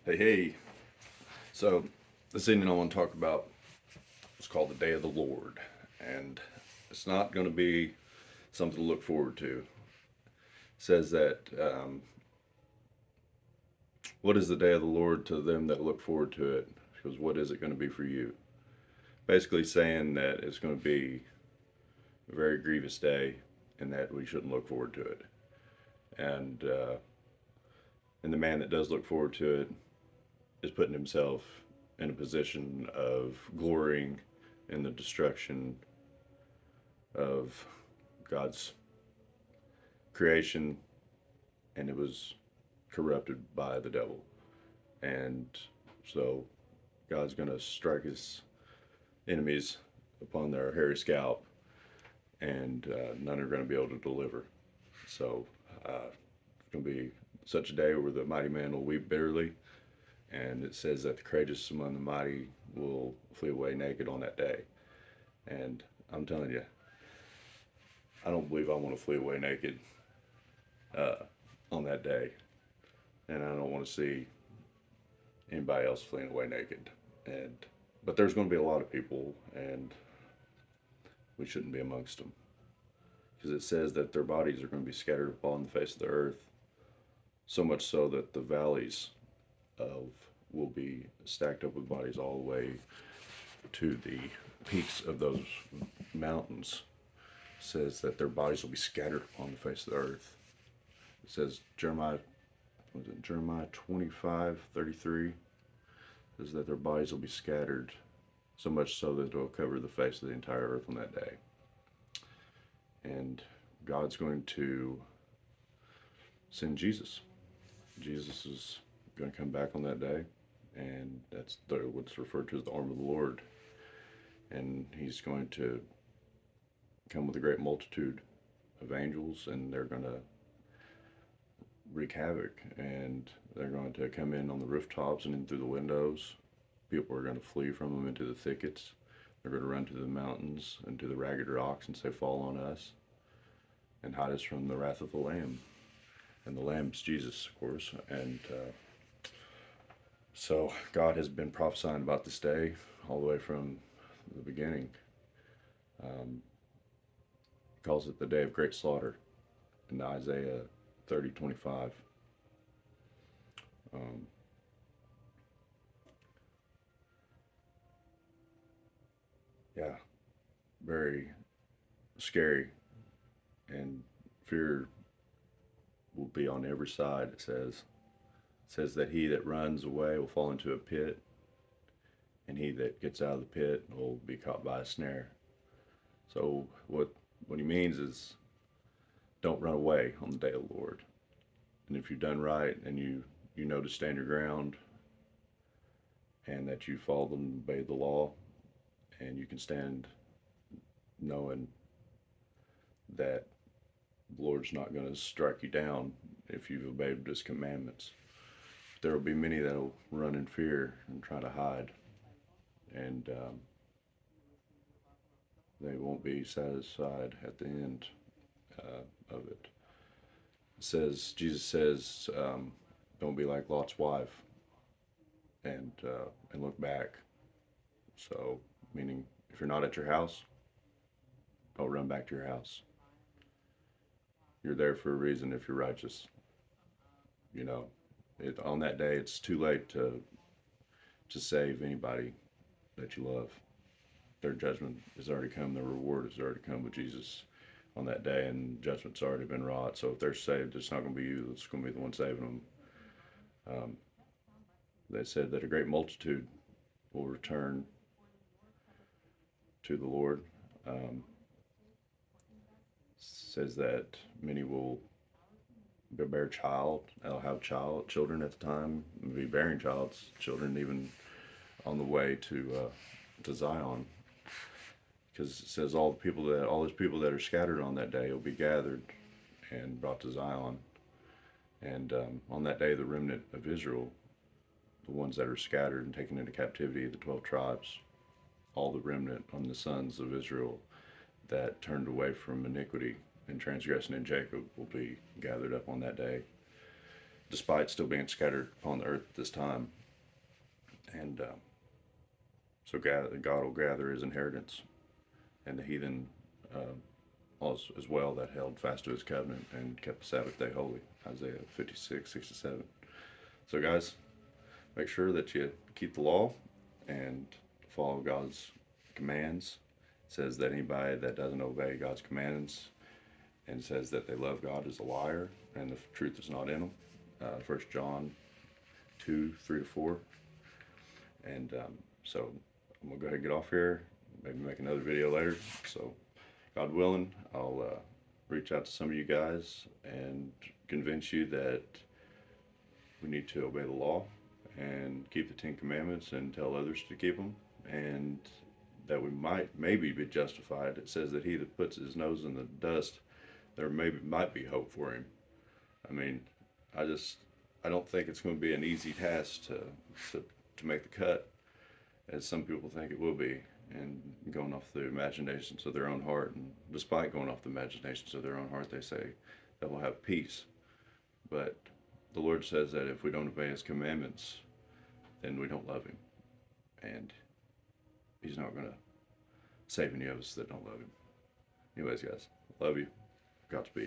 Hey, hey. So, this evening I want to talk about what's called the Day of the Lord. And it's not going to be something to look forward to. It says that, what is the Day of the Lord to them that look forward to it? Because what is it going to be for you? Basically, saying that it's going to be a very grievous day and that we shouldn't look forward to it. And, uh, and the man that does look forward to it is putting himself in a position of glorying in the destruction of God's creation, and it was corrupted by the devil. And so God's going to strike his enemies upon their hairy scalp, and none are going to be able to deliver. So it's going to be such a day where the mighty man will weep bitterly, and it says that the courageous among the mighty will flee away naked on that day. And I'm telling you, I don't believe I want to flee away naked uh, on that day, and I don't want to see anybody else fleeing away naked. And but there's going to be a lot of people, and we shouldn't be amongst them because it says that their bodies are going to be scattered upon the face of the earth, so much so that the valleys of will be stacked up with bodies all the way to the peaks of those mountains. It says that their bodies will be scattered upon the face of the earth. It says Jeremiah 25:33 says that their bodies will be scattered so much so that it will cover the face of the entire earth on that day. And God's going to send Jesus. Jesus is going to come back on that day, and that's what's referred to as the arm of the Lord. And he's going to come with a great multitude of angels, and they're going to wreak havoc, and they're going to come in on the rooftops and in through the windows. People are going to flee from them into the thickets. They're going to run to the mountains and to the ragged rocks and say, "Fall on us and hide us from the wrath of the Lamb." And the Lamb's Jesus, of course. And so God has been prophesying about this day all the way from the beginning. He calls it the day of great slaughter in Isaiah 30:25. Um, yeah, very scary, and fear will be on every side. It says that he that runs away will fall into a pit, and he that gets out of the pit will be caught by a snare. So what he means is, don't run away on the day of the Lord. And if you've done right and you know to stand your ground, and that you follow and obey the law, and you can stand knowing that the Lord's not going to strike you down if you've obeyed his commandments. There will be many that will run in fear and try to hide, and they won't be satisfied at the end of it. Jesus says, "Don't be like Lot's wife," and look back. So, meaning, if you're not at your house, don't run back to your house. You're there for a reason if you're righteous. You know, on that day, it's too late to save anybody that you love. Their judgment has already come. Their reward has already come with Jesus on that day, and judgment's already been wrought. So if they're saved, it's not going to be you that's going to be the one saving them. Um, they said that a great multitude will return to the Lord. Says that many will bear child, they'll have children at the time, be bearing children even on the way to Zion, because it says all those people that are scattered on that day will be gathered and brought to Zion, and on that day the remnant of Israel, the ones that are scattered and taken into captivity, the 12 tribes, all the remnant on the sons of Israel that turned away from iniquity and transgression in Jacob will be gathered up on that day. despite still being scattered upon the earth at this time. And so God will gather his inheritance, and the heathen as well that held fast to his covenant and kept the Sabbath day holy. Isaiah 56:67. So, guys, make sure that you keep the law and follow God's commands. It says that anybody that doesn't obey God's commands and says that they love God is a liar and the truth is not in them. 1 John 2:3-4. And so I'm going to go ahead and get off here, maybe make another video later. So God willing, I'll reach out to some of you guys and convince you that we need to obey the law and keep the 10 Commandments and tell others to keep them, and that we maybe be justified. It says that he that puts his nose in the dust, there might be hope for him. I mean, I don't think it's going to be an easy task to make the cut, as some people think it will be, and going off the imaginations of their own heart. And despite going off the imaginations of their own heart, they say that we'll have peace. But the Lord says that if we don't obey his commandments, then we don't love him. And he's not going to save any of us that don't love him. Anyways, guys, love you. Godspeed.